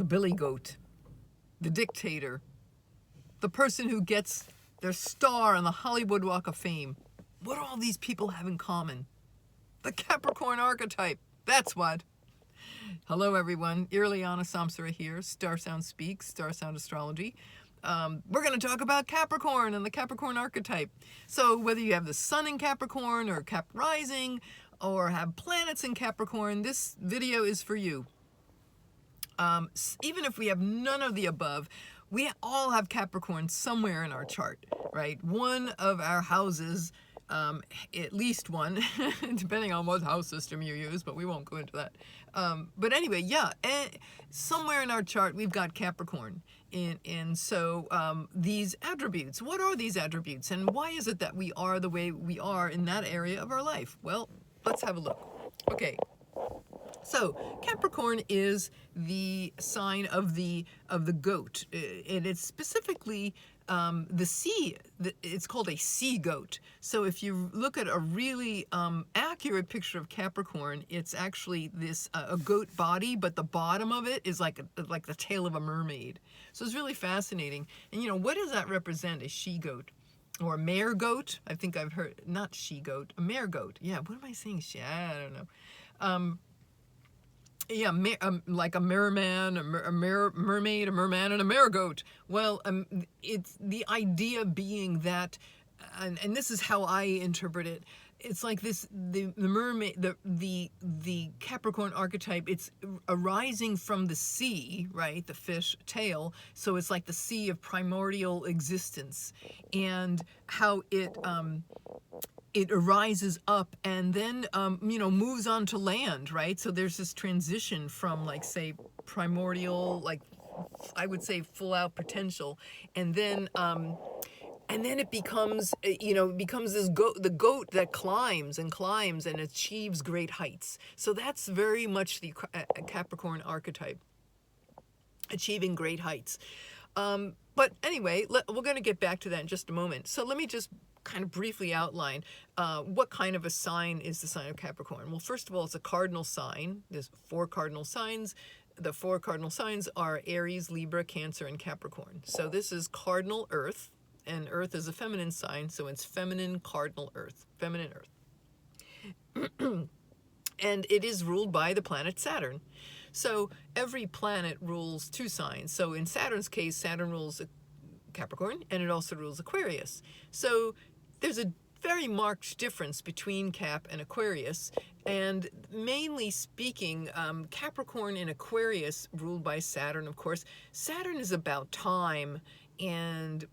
the billy goat, the dictator, the person who gets their star on the Hollywood Walk of Fame. What do all these people have in common? The Capricorn archetype. That's what. Hello, everyone. Irlianna Samsara here. StarSound Speaks, StarSound Astrology. We're going to talk about Capricorn and the Capricorn archetype. So whether you have the sun in Capricorn or Cap rising or have planets in Capricorn, this video is for you. Even if we have none of the above, we all have Capricorn somewhere in our chart, right? One of our houses, at least one, depending on what house system you use, but we won't go into that. But anyway, yeah, somewhere in our chart we've got Capricorn. And so these attributes, what are these attributes? And why is it that we are the way we are in that area of our life? Well, let's have a look. Okay. So Capricorn is the sign of the goat. It's specifically the sea. It's called a sea goat. So if you look at a really accurate picture of Capricorn, it's actually this a goat body, but the bottom of it is like the tail of a mermaid. So it's really fascinating. And what does that represent? A she goat. Or a mare goat? I think I've heard, not she goat, a mare goat. Yeah, what am I saying? I don't know. Yeah, like a merman, a mermaid, a merman, and a mare goat. Well, it's the idea being that, and this is how I interpret it. It's like this: the mermaid, the Capricorn archetype. It's arising from the sea, right? The fish tail. So it's like the sea of primordial existence, and how it arises up and then, moves on to land, right? So there's this transition from, like, say, primordial, like, I would say full out potential. And then it becomes, becomes this the goat that climbs and climbs and achieves great heights. So that's very much the Capricorn archetype, achieving great heights. But anyway, we're going to get back to that in just a moment. So let me just kind of briefly outline what kind of a sign is the sign of Capricorn. Well, first of all, it's a cardinal sign. There's 4 cardinal signs. The 4 cardinal signs are Aries, Libra, Cancer, and Capricorn. So this is cardinal Earth, and Earth is a feminine sign, so it's feminine cardinal Earth, feminine Earth. And it is ruled by the planet Saturn. So every planet rules 2 signs. So in Saturn's case, Saturn rules Capricorn, and it also rules Aquarius. So there's a very marked difference between Cap and Aquarius, and mainly speaking, Capricorn and Aquarius, ruled by Saturn, of course. Saturn is about time and,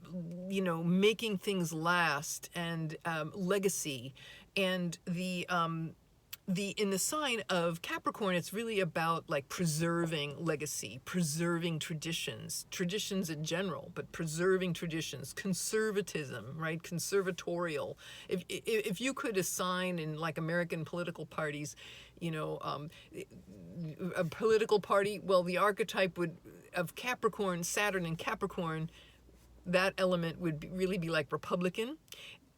making things last, and legacy, and in the sign of Capricorn, it's really about, like, preserving legacy, preserving traditions in general, but preserving traditions, conservatism, right? Conservatorial. If you could assign in, like, American political parties, a political party, well, the archetype of Capricorn, Saturn and Capricorn, that element would really be like Republican,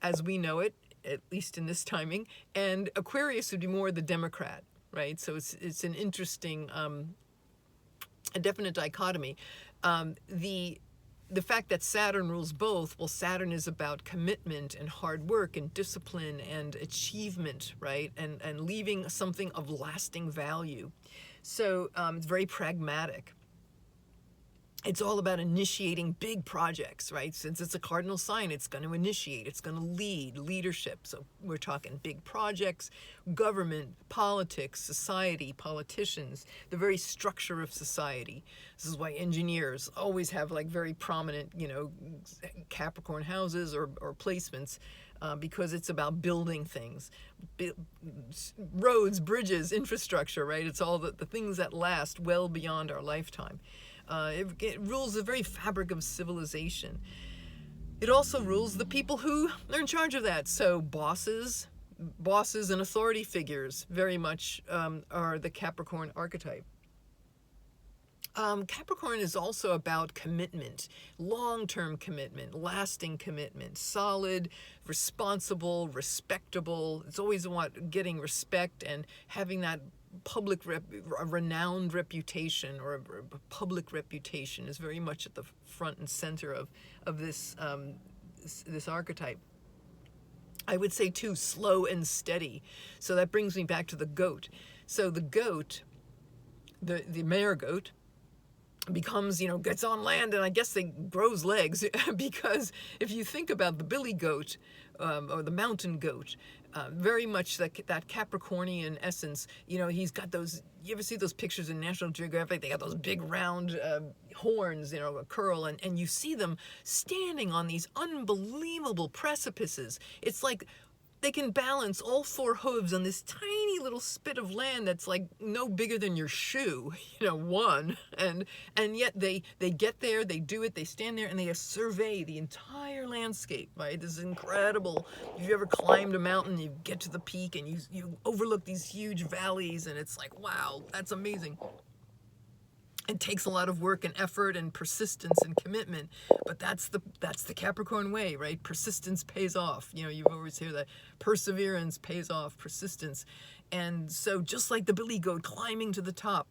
as we know it, at least in this timing, and Aquarius would be more the Democrat, right? So it's an interesting, a definite dichotomy. The fact that Saturn rules both, well, Saturn is about commitment and hard work and discipline and achievement, right? And leaving something of lasting value. So it's very pragmatic. It's all about initiating big projects, right? Since it's a cardinal sign, it's going to initiate, it's going to lead, leadership. So we're talking big projects, government, politics, society, politicians, the very structure of society. This is why engineers always have, like, very prominent, Capricorn houses or placements, because it's about building things, roads, bridges, infrastructure, right? It's all the things that last well beyond our lifetime. It rules the very fabric of civilization. It also rules the people who are in charge of that. So bosses and authority figures very much are the Capricorn archetype. Capricorn is also about commitment, long-term commitment, lasting commitment, solid, responsible, respectable. It's always about getting respect and having that a renowned reputation, or a public reputation, is very much at the front and center of this this archetype. I would say too, slow and steady. So that brings me back to the goat. So the goat, the mare goat, becomes, gets on land, and I guess they grows legs because if you think about the billy goat, or the mountain goat, very much that Capricornian essence, he's got those, you ever see those pictures in National Geographic? They got those big round horns, a curl, and you see them standing on these unbelievable precipices. It's like they can balance all four hooves on this tiny little spit of land that's like no bigger than your shoe, one. And yet they get there, they do it, they stand there, and they survey the entire landscape, right? This is incredible. If you ever climbed a mountain, you get to the peak and you overlook these huge valleys, and it's like, wow, that's amazing. It takes a lot of work and effort and persistence and commitment, but that's the Capricorn way, right? Persistence pays off. You've always heard that perseverance pays off, persistence. And so just like the billy goat climbing to the top,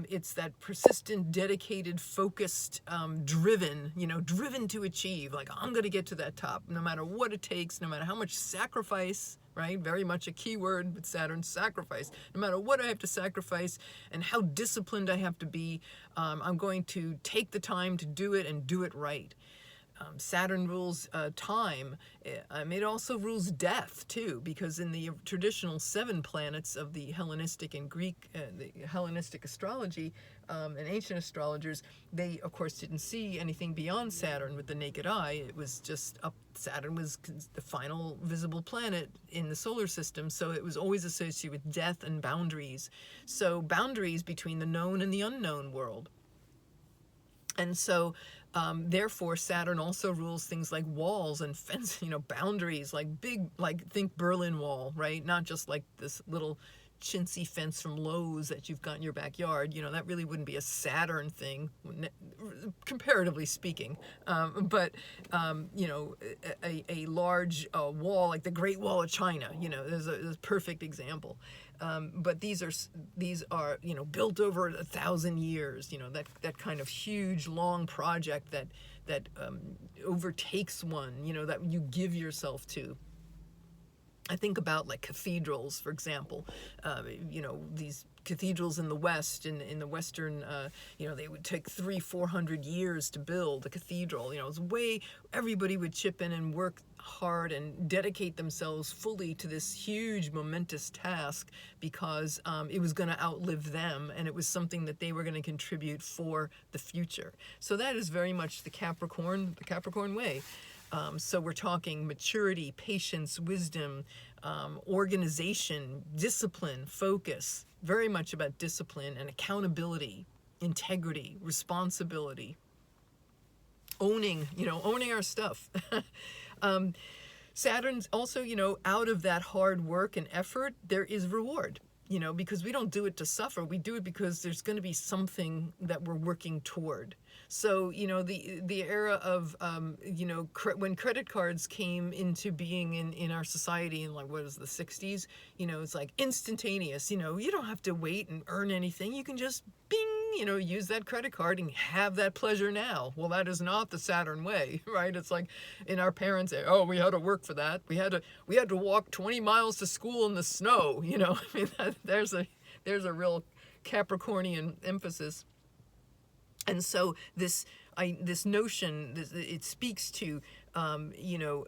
it's that persistent, dedicated, focused, driven to achieve. Like, I'm going to get to that top, no matter what it takes, no matter how much sacrifice, right? Very much a key word with Saturn, sacrifice. No matter what I have to sacrifice and how disciplined I have to be, I'm going to take the time to do it and do it right. Saturn rules time. It also rules death too, because in the traditional 7 planets of the Hellenistic and Greek, the Hellenistic astrology, and ancient astrologers, they of course didn't see anything beyond Saturn with the naked eye. It was just up. Saturn was the final visible planet in the solar system, so it was always associated with death and boundaries. So boundaries between the known and the unknown world. And so, therefore, Saturn also rules things like walls and fence, boundaries, like big, like think Berlin Wall, right? Not just like this little chintzy fence from Lowe's that you've got in your backyard. That really wouldn't be a Saturn thing, comparatively speaking. But a large wall like the Great Wall of China, there's a perfect example. But these are built over 1,000 years, that kind of huge long project that overtakes one, that you give yourself to. I think about like cathedrals, for example. These cathedrals in the West, in the Western, they would take 300-400 years to build a cathedral. It's everybody would chip in and work hard and dedicate themselves fully to this huge momentous task because it was going to outlive them, and it was something that they were going to contribute for the future. So that is very much the Capricorn way. So we're talking maturity, patience, wisdom, organization, discipline, focus, very much about discipline and accountability, integrity, responsibility, owning our stuff. Saturn's also, out of that hard work and effort, there is reward, because we don't do it to suffer. We do it because there's going to be something that we're working toward. So, the era of, when credit cards came into being in our society in the 60s, it's like instantaneous, you don't have to wait and earn anything. You can just bing, use that credit card and have that pleasure now. Well, that is not the Saturn way, right? It's like in our parents' day, we had to work for that. We had to walk 20 miles to school in the snow, there's a real Capricornian emphasis. And so this notion, it speaks to,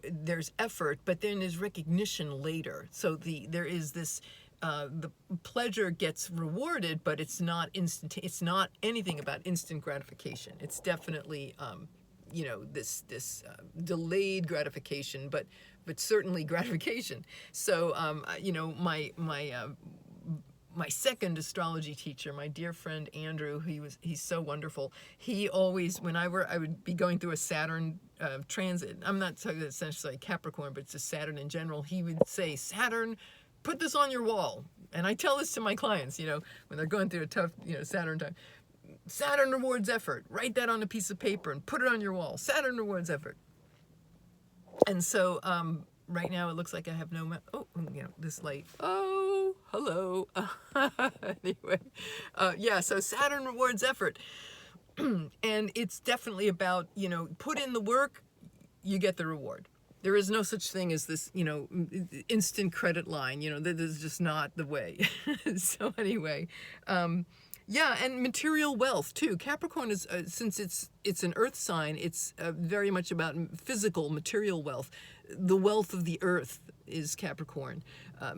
there's effort, but then there's recognition later. So there is this, the pleasure gets rewarded, but it's not instant. It's not anything about instant gratification. It's definitely, this delayed gratification, but certainly gratification. So, my second astrology teacher, my dear friend Andrew, he's so wonderful. He always, when I would be going through a Saturn transit, I'm not talking essentially Capricorn, but it's just Saturn in general, he would say, Saturn, put this on your wall. And I tell this to my clients, when they're going through a tough, Saturn time. Saturn rewards effort. Write that on a piece of paper and put it on your wall. Saturn rewards effort. And so right now it looks like I have no, this light. Oh, hello. Anyway, yeah, so Saturn rewards effort. And it's definitely about, put in the work, you get the reward. There is no such thing as this, instant credit line. That is just not the way. So anyway, yeah, and material wealth too. Capricorn is, since it's an earth sign, it's very much about physical material wealth. The wealth of the earth is Capricorn,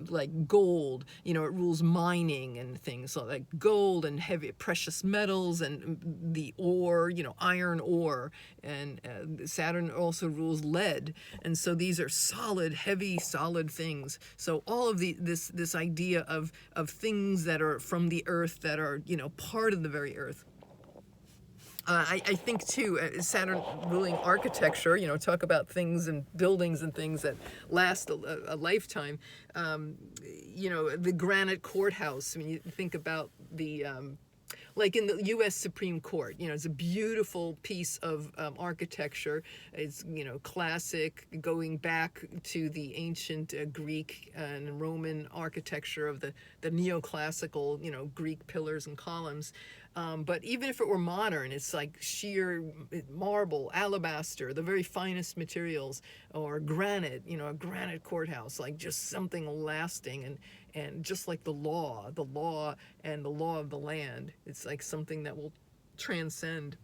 like gold. It rules mining and things like gold and heavy precious metals and the ore, iron ore. And Saturn also rules lead, and so these are solid, heavy, solid things. So all of this idea of things that are from the earth, that are part of the very earth. I think too, Saturn ruling architecture, talk about things and buildings and things that last a lifetime. The granite courthouse. I mean, you think about the, like in the U.S. Supreme Court, it's a beautiful piece of architecture. It's, classic, going back to the ancient Greek and Roman architecture of the neoclassical, Greek pillars and columns. But even if it were modern, it's like sheer marble, alabaster, the very finest materials, or granite, a granite courthouse, like just something lasting, and just like the law and the law of the land. It's like something that will transcend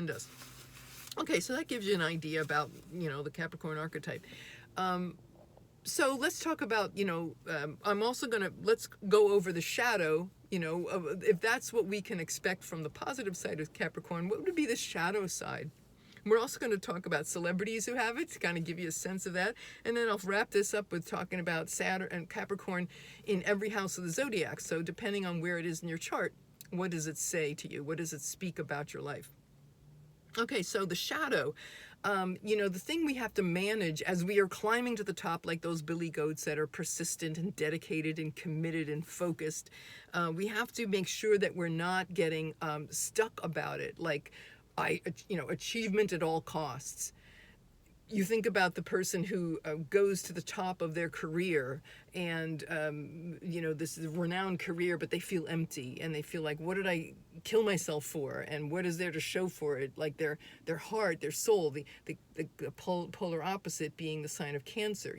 us. Okay, so that gives you an idea about, the Capricorn archetype. So let's talk about, I'm also let's go over the shadow, if that's what we can expect from the positive side of Capricorn, what would be the shadow side? We're also going to talk about celebrities who have it to kind of give you a sense of that. And then I'll wrap this up with talking about Saturn and Capricorn in every house of the zodiac. So depending on where it is in your chart, what does it say to you? What does it speak about your life? Okay, so the shadow, the thing we have to manage as we are climbing to the top, like those billy goats that are persistent and dedicated and committed and focused, we have to make sure that we're not getting stuck about it, like, achievement at all costs. You think about the person who goes to the top of their career and, this is a renowned career, but they feel empty and they feel like, what did I kill myself for? And what is there to show for it? Like their heart, their soul, the polar opposite being the sign of Cancer.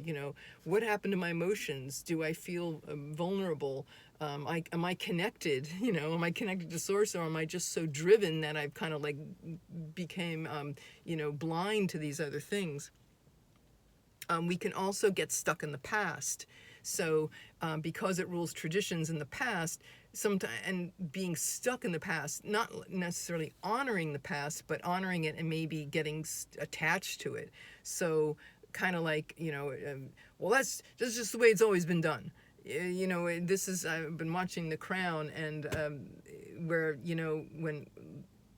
What happened to my emotions? Do I feel vulnerable? Am I connected? Am I connected to source, or am I just so driven that I've kind of like became, blind to these other things? We can also get stuck in the past. So because it rules traditions in the past, and being stuck in the past, not necessarily honoring the past, but honoring it and maybe getting attached to it. So kind of like, well, that's just the way it's always been done. I've been watching The Crown, and where, when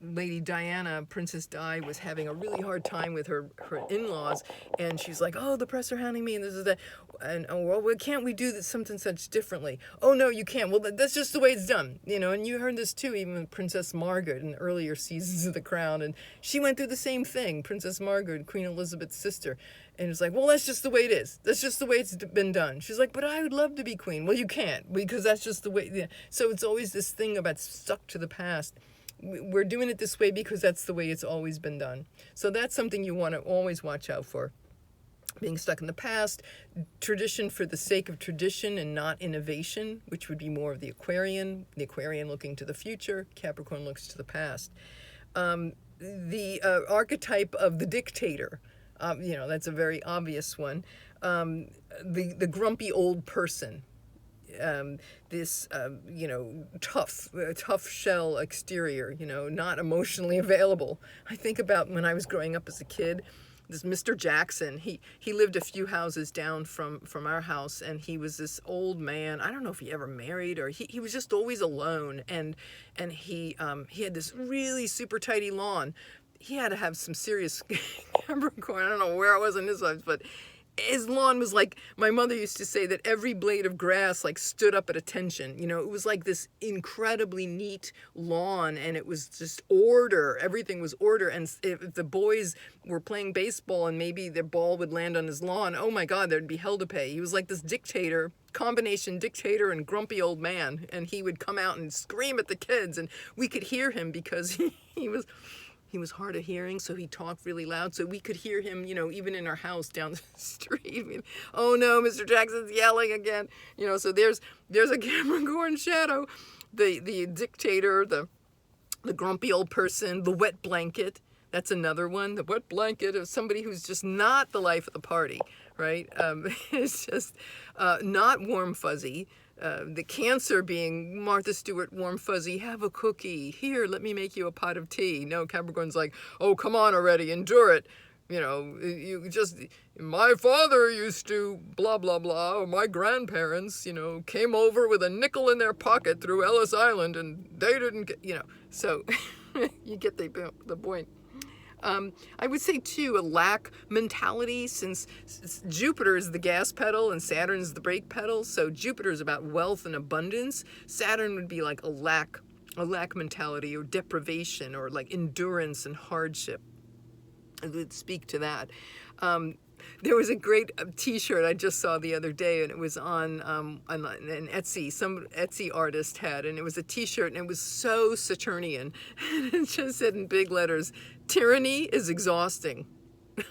Lady Diana, Princess Di, was having a really hard time with her in-laws, and she's like, oh, the press are hounding me, and this is that, and well, can't we do this something such differently? Oh, no, you can't. Well, that's just the way it's done, and you heard this too, even with Princess Margaret in earlier seasons of The Crown, and she went through the same thing, Princess Margaret, Queen Elizabeth's sister, and it's like, well, that's just the way it is. That's just the way it's been done. She's like, but I would love to be queen. Well, you can't, because that's just the way. Yeah. So it's always this thing about stuck to the past. We're doing it this way because that's the way it's always been done. So that's something you want to always watch out for. Being stuck in the past, tradition for the sake of tradition and not innovation, which would be more of the Aquarian looking to the future, Capricorn looks to the past. The archetype of the dictator, that's a very obvious one. The grumpy old person. This tough shell exterior, not emotionally available. I think about when I was growing up as a kid, this Mr. Jackson, he lived a few houses down from our house, and he was this old man. I don't know if he ever married, or he was just always alone, and he had this really super tidy lawn. He had to have some serious Capricorn. I don't know where I was in his life, but his lawn was like, my mother used to say that every blade of grass like stood up at attention. You know, it was like this incredibly neat lawn, and it was just order. Everything was order. And if the boys were playing baseball and maybe their ball would land on his lawn, oh my God, there'd be hell to pay. He was like this dictator, combination dictator and grumpy old man. And he would come out and scream at the kids, and we could hear him because he was hard of hearing, so he talked really loud, so we could hear him, you know, even in our house down the street. I mean, oh no, Mr. Jackson's yelling again. You know, so there's a Capricorn shadow, the dictator, the grumpy old person, the wet blanket. That's another one, the wet blanket of somebody who's just not the life of the party, right? It's just not warm fuzzy. The Cancer being Martha Stewart, warm fuzzy, have a cookie. Here, let me make you a pot of tea. No, Capricorn's like, oh, come on already, endure it. You know, you just, my father used to blah, blah, blah. Or my grandparents, you know, came over with a nickel in their pocket through Ellis Island and they didn't get, you know. So you get the point. I would say, too, a lack mentality, since Jupiter is the gas pedal and Saturn is the brake pedal. So Jupiter is about wealth and abundance. Saturn would be like a lack mentality, or deprivation, or like endurance and hardship. I would speak to that. There was a great T-shirt I just saw the other day, and it was on an Etsy. Some Etsy artist had, and it was a T-shirt, and it was so Saturnian. And it just said in big letters, "Tyranny is exhausting."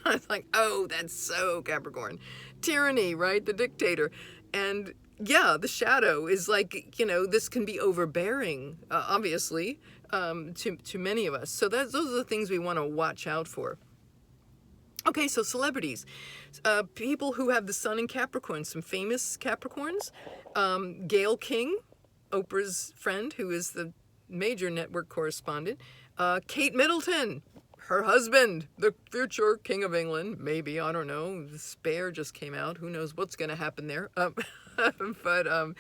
I was like, oh, that's so Capricorn. Tyranny, right? The dictator. And yeah, the shadow is like, you know, this can be overbearing, obviously, to many of us. So those are the things we want to watch out for. Okay, so celebrities, people who have the sun in Capricorn, some famous Capricorns, Gayle King, Oprah's friend, who is the major network correspondent, Kate Middleton, her husband, the future King of England, maybe, I don't know, the Spare just came out, who knows what's going to happen there. But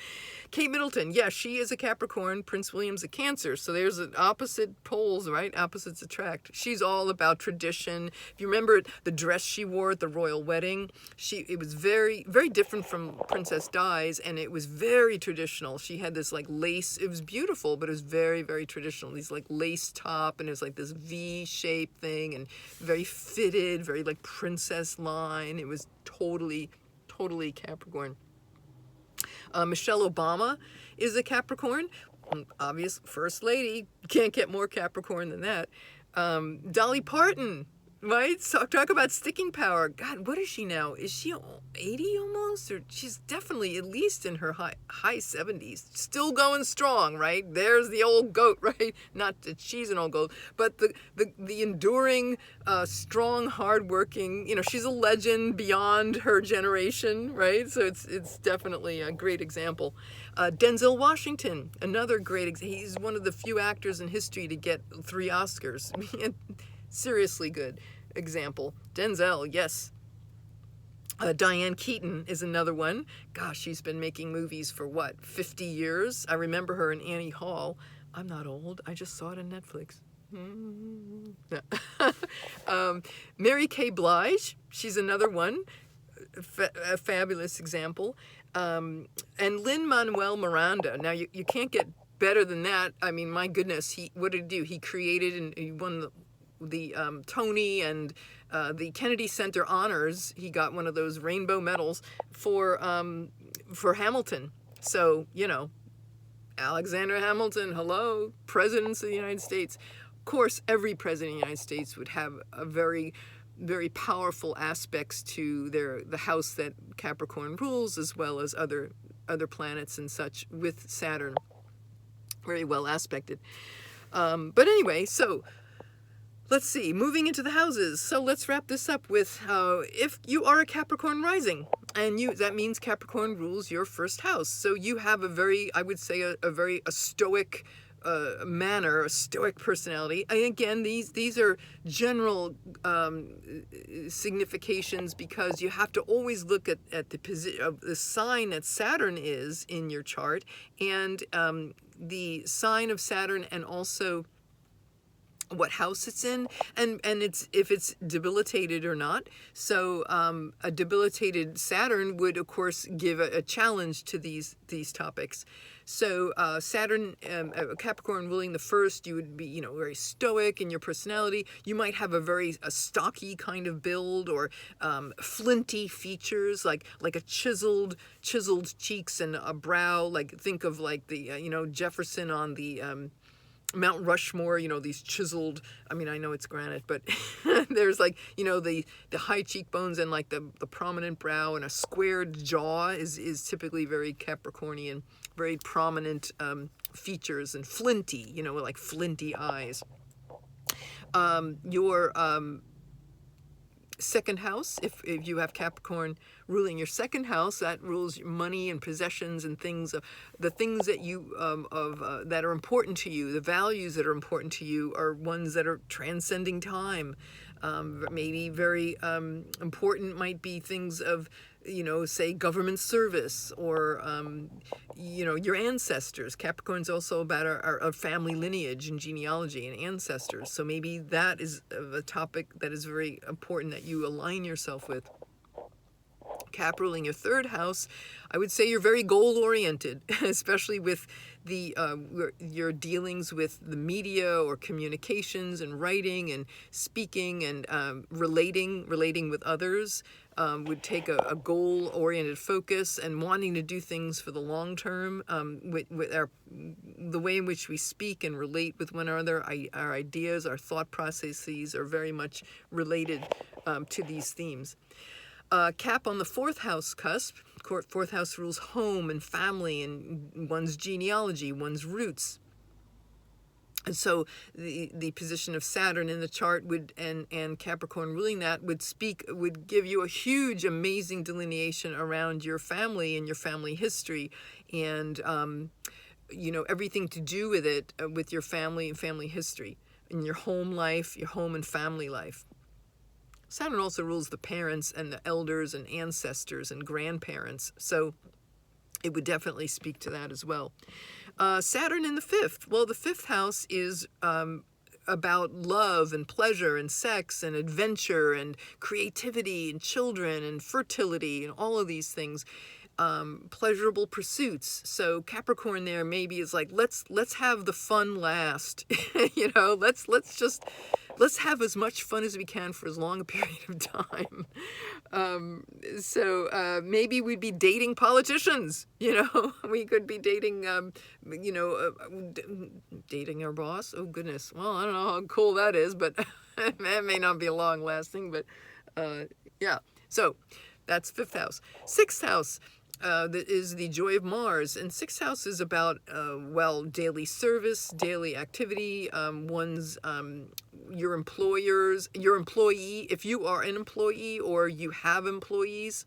Kate Middleton, yeah, she is a Capricorn, Prince William's a Cancer, so there's opposite poles, right? Opposites attract. She's all about tradition. If you remember the dress she wore at the royal wedding, it was very, very different from Princess Di's, and it was very traditional. She had this like lace, it was beautiful, but it was very, very traditional. These like lace top, and it was like this V-shaped thing, and very fitted, very like princess line. It was totally, totally Capricorn. Michelle Obama is a Capricorn, obvious first lady. Can't get more Capricorn than that. Dolly Parton, right? So talk about sticking power. God, what is she now? Is she 80 almost? Or she's definitely at least in her high 70s. Still going strong, right? There's the old goat, right? Not that she's an old goat, but the enduring, strong, hardworking, you know, she's a legend beyond her generation, right? So it's definitely a great example. Denzel Washington, another great example. He's one of the few actors in history to get 3 Oscars. Seriously good example. Denzel, yes. Diane Keaton is another one. Gosh, she's been making movies for what, 50 years? I remember her in Annie Hall. I'm not old. I just saw it on Netflix. Mary Kay Blige, she's another one. A fabulous example. And Lin-Manuel Miranda. Now, you can't get better than that. I mean, my goodness, what did he do? He created and he won the Tony and the Kennedy Center honors. He got one of those rainbow medals for Hamilton. So, you know, Alexander Hamilton, hello, presidents of the United States. Of course, every president of the United States would have a very, very powerful aspects to the house that Capricorn rules, as well as other planets and such with Saturn. Very well aspected. But anyway, so let's see, moving into the houses. So let's wrap this up with if you are a Capricorn rising, and that means Capricorn rules your first house. So you have a very, I would say, a stoic manner, a stoic personality. And again, these are general significations, because you have to always look at the position of the sign that Saturn is in your chart, and the sign of Saturn, and also what house it's in, and it's if it's debilitated or not. So a debilitated Saturn would of course give a challenge to these topics. So Saturn, Capricorn ruling the first, you would be, you know, very stoic in your personality. You might have a stocky kind of build, or flinty features, like a chiseled cheeks and a brow. Like think of like the you know, Jefferson on the Mount Rushmore, you know, these chiseled, I mean, I know it's granite, but there's like, you know, the high cheekbones and like the prominent brow, and a squared jaw is typically very Capricornian, very prominent features, and flinty, you know, like flinty eyes. Your second house, if you have Capricorn ruling your second house, that rules money and possessions and things, the things that you that are important to you, the values that are important to you are ones that are transcending time. Maybe very important might be things of, you know, say government service, or you know, your ancestors. Capricorn's also about our family lineage and genealogy and ancestors. So maybe that is a topic that is very important that you align yourself with. Cap ruling your third house, I would say you're very goal-oriented, especially with the your dealings with the media or communications and writing and speaking and relating with others. Would take a goal-oriented focus and wanting to do things for the long term. With the way in which we speak and relate with one another, our ideas, our thought processes are very much related to these themes. Cap on the fourth house cusp. Fourth house rules home and family and one's genealogy, one's roots. And so the position of Saturn in the chart would, and Capricorn ruling that, would give you a huge, amazing delineation around your family and your family history, and you know, everything to do with it, with your family and family history, in your home life, your home and family life. Saturn also rules the parents and the elders and ancestors and grandparents, so it would definitely speak to that as well. Saturn in the fifth. Well, the fifth house is about love and pleasure and sex and adventure and creativity and children and fertility and all of these things. Pleasurable pursuits. So Capricorn there maybe is like, let's have the fun last. You know, let's have as much fun as we can for as long a period of time. So maybe we'd be dating politicians, you know. We could be dating, you know, dating our boss. Oh, goodness. Well, I don't know how cool that is, but that may not be long lasting. But yeah, so that's fifth house. Sixth house. That is the joy of Mars, and sixth house is about well, daily service, daily activity, one's your employee, if you are an employee or you have employees.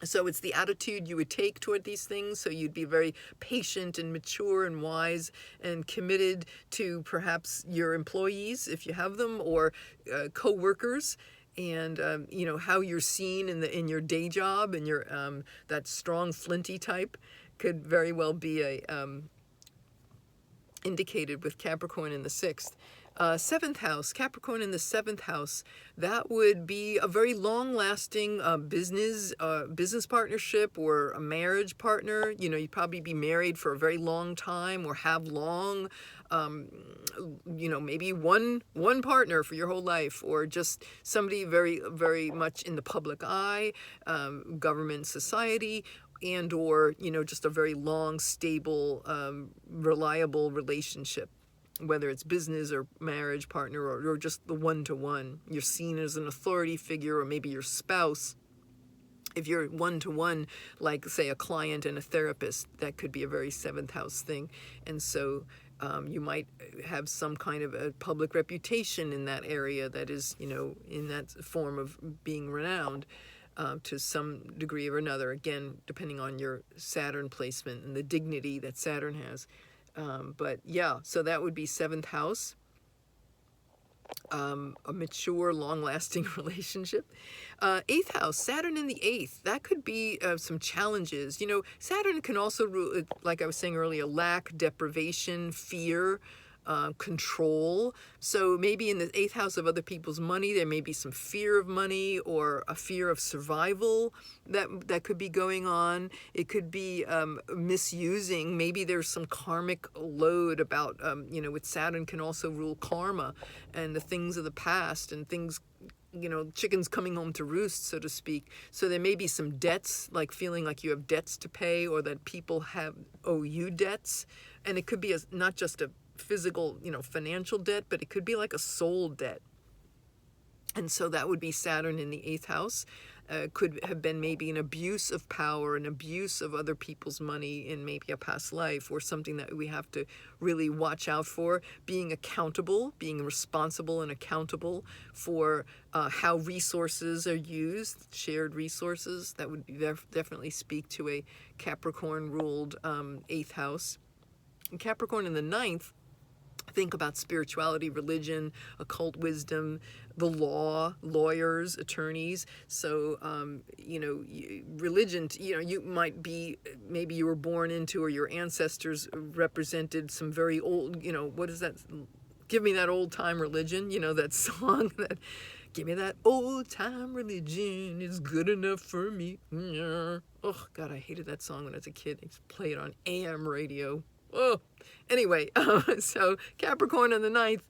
So it's the attitude you would take toward these things. So you'd be very patient and mature and wise and committed to perhaps your employees, if you have them, or co-workers. And you know, how you're seen in your day job, and your that strong flinty type could very well be indicated with Capricorn in the sixth. Seventh house, Capricorn in the seventh house, that would be a very long-lasting business partnership or a marriage partner. You know, you'd probably be married for a very long time, or have long, you know, maybe one partner for your whole life, or just somebody very, very much in the public eye, government, society, and or, you know, just a very long, stable, reliable relationship. Whether it's business or marriage partner, or just the one-to-one. You're seen as an authority figure, or maybe your spouse. If you're one-to-one, like, say, a client and a therapist, that could be a very seventh house thing. And so you might have some kind of a public reputation in that area that is, you know, in that form of being renowned to some degree or another. Again, depending on your Saturn placement and the dignity that Saturn has. But yeah, so that would be seventh house, a mature, long-lasting relationship. Eighth house, Saturn in the eighth, that could be some challenges. You know, Saturn can also rule, like I was saying earlier, lack, deprivation, fear, control. So maybe in the 8th house of other people's money, there may be some fear of money or a fear of survival that could be going on. It could be misusing. Maybe there's some karmic load about, with Saturn can also rule karma and the things of the past and things, chickens coming home to roost, so to speak. So there may be some debts, like feeling like you have debts to pay or that people owe you debts. And it could be not just a physical, financial debt, but it could be like a soul debt. And so that would be Saturn in the 8th house. Could have been maybe an abuse of power, an abuse of other people's money in maybe a past life, or something that we have to really watch out for. Being accountable, being responsible and accountable for how resources are used, shared resources. That would definitely speak to a Capricorn-ruled 8th house. And Capricorn in the 9th, think about spirituality, religion, occult wisdom, the law, lawyers, attorneys. So, religion, you might be, maybe you were born into, or your ancestors represented some very old, what is that? Give me that old time religion, that song that, give me that old time religion, it's good enough for me. Oh, God, I hated that song when I was a kid. I used to play it on AM radio. Oh, anyway, so Capricorn in the 9th,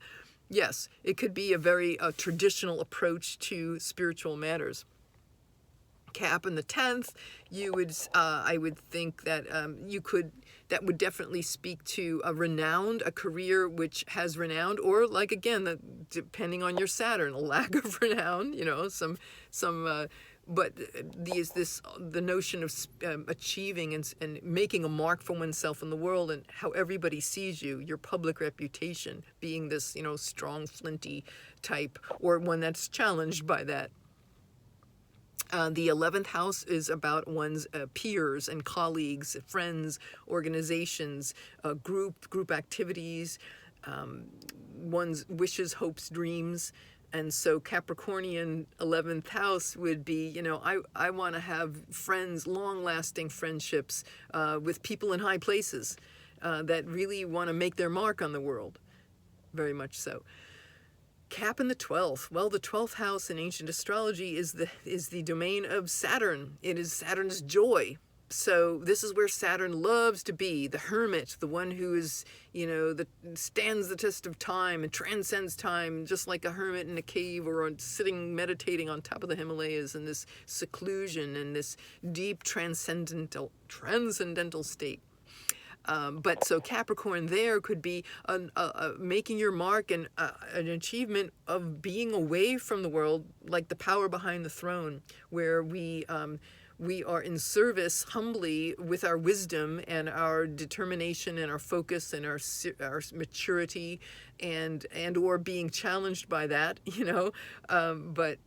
yes, it could be a very traditional approach to spiritual matters. Cap in the 10th, I would think that that would definitely speak to a career which has renown, or like, again, depending on your Saturn, a lack of renown, but the notion of achieving and making a mark for oneself in the world, and how everybody sees you, your public reputation, being this, strong, flinty type, or one that's challenged by that. The 11th house is about one's peers and colleagues, friends, organizations, group activities, one's wishes, hopes, dreams. And so Capricornian 11th house would be, I want to have friends, long-lasting friendships with people in high places that really want to make their mark on the world. Very much so. Cap in the 12th. Well, the 12th house in ancient astrology is the domain of Saturn. It is Saturn's joy. So this is where Saturn loves to be, the hermit, the one who is, that stands the test of time and transcends time, just like a hermit in a cave, or sitting meditating on top of the Himalayas in this seclusion and this deep transcendental state. But so Capricorn there could be making your mark and an achievement of being away from the world, like the power behind the throne, where we are in service humbly with our wisdom and our determination and our focus and our maturity, and or being challenged by that, but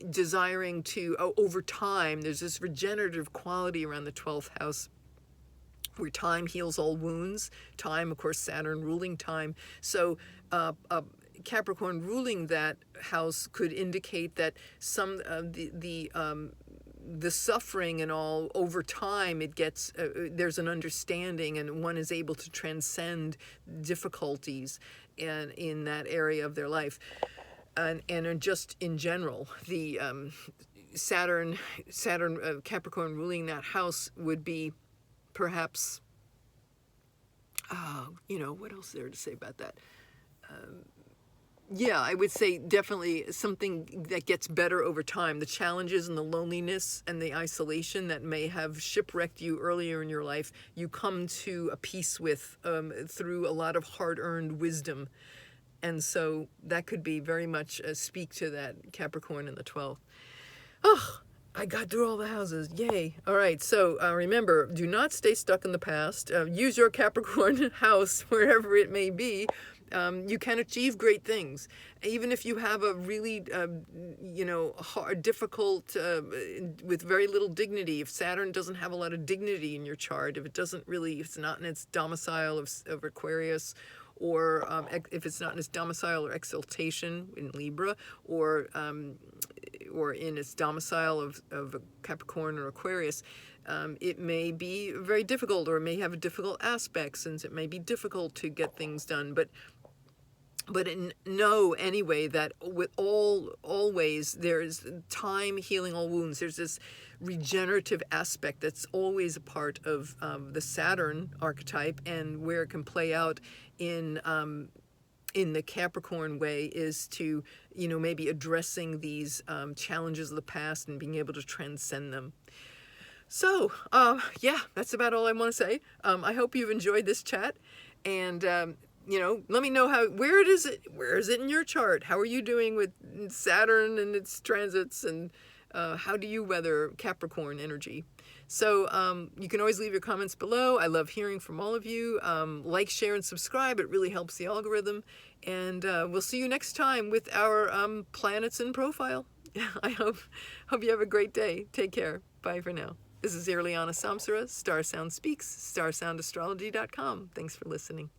desiring to, over time, there's this regenerative quality around the 12th house, where time heals all wounds. Time, of course, Saturn ruling time. So Capricorn ruling that house could indicate that some of the suffering and all, over time, it gets there's an understanding, and one is able to transcend difficulties in that area of their life. And just in general, the Saturn Capricorn ruling that house would be perhaps, what else is there to say about that? Yeah, I would say definitely something that gets better over time. The challenges and the loneliness and the isolation that may have shipwrecked you earlier in your life, you come to a peace with through a lot of hard-earned wisdom. And so that could be very much speak to that Capricorn in the 12th. Oh, I got through all the houses. Yay. All right. So remember, do not stay stuck in the past. Use your Capricorn house wherever it may be. You can achieve great things. Even if you have a really, hard, difficult, with very little dignity. If Saturn doesn't have a lot of dignity in your chart, if it's not in its domicile of Aquarius, or if it's not in its domicile or exaltation in Libra, or or in its domicile of a Capricorn or Aquarius, it may be very difficult, or it may have a difficult aspect, since it may be difficult to get things done. But know anyway that with always there's time healing all wounds. There's this regenerative aspect that's always a part of the Saturn archetype, and where it can play out in the Capricorn way is to, maybe addressing these challenges of the past and being able to transcend them. So, yeah, that's about all I want to say. I hope you've enjoyed this chat, and let me know where is it in your chart? How are you doing with Saturn and its transits, and how do you weather Capricorn energy? So you can always leave your comments below. I love hearing from all of you. Like, share, and subscribe. It really helps the algorithm. And we'll see you next time with our planets in profile. I hope you have a great day. Take care. Bye for now. This is Irlianna Samsara, StarSound Speaks, StarSoundastrology.com. Thanks for listening.